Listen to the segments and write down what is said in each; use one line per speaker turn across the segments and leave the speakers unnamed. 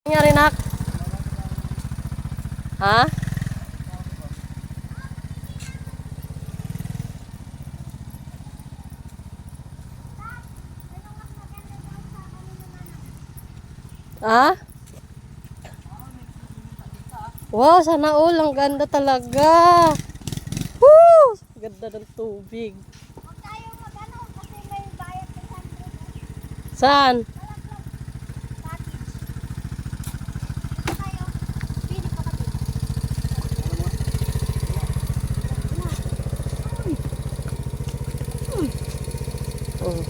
Nangyari, nak? Ha? Ha? Wow, sana all. Ang ganda talaga. Woo! Ganda ng tubig.
Huwag tayong mag-ano kasi may bayad sa sandro.
Saan?
Package. Dito tayo. Pili pa kami.
Oh.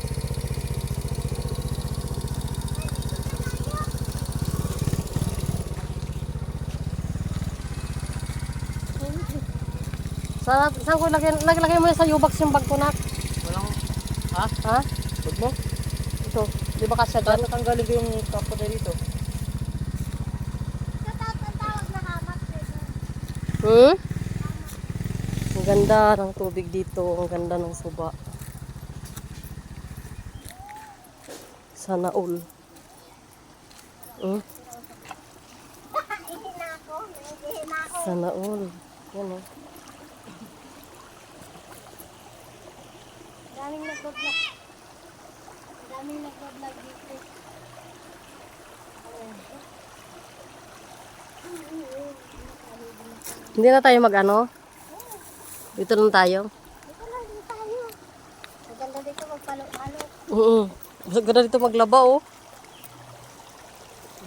Saan ko lagay mo sa U-box yung bag ko, nak?
Walang, ha?
Ha?
Bag mo?
Ito. Di ba kasya
Saan
dyan?
natanggalin ko yung kapo na dito?
Ang tawag na hamak.
Hmm? Ang ganda ng tubig dito. Ang ganda ng suba. Sana all. Hmm?
Ihi na ako. Ihi na ako.
Sana all. Yan o.
Daming nagbablog. Daming nagbablog dito.
Hindi na tayo mag-ano? Dito lang tayo.
Dito lang din tayo. Maganda dito magpalo-palo.
Oo. Ganda dito maglaba, oh.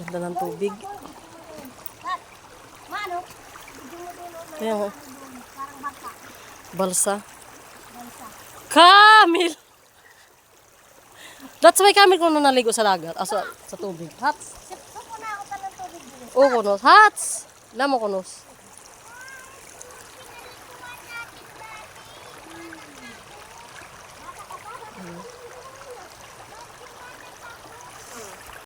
Ganda ng tubig.
Dad, Mano? Hindi mo din may
Ayan, oh.
parang baka.
Balsa.
Bansa.
Camel! That's why Camel ko na naligo sa dagat. Sa tubig. Hats.
Suko na ako pa ng tubig dito.
Oo, kunos. Hats! Alam mo, kunos.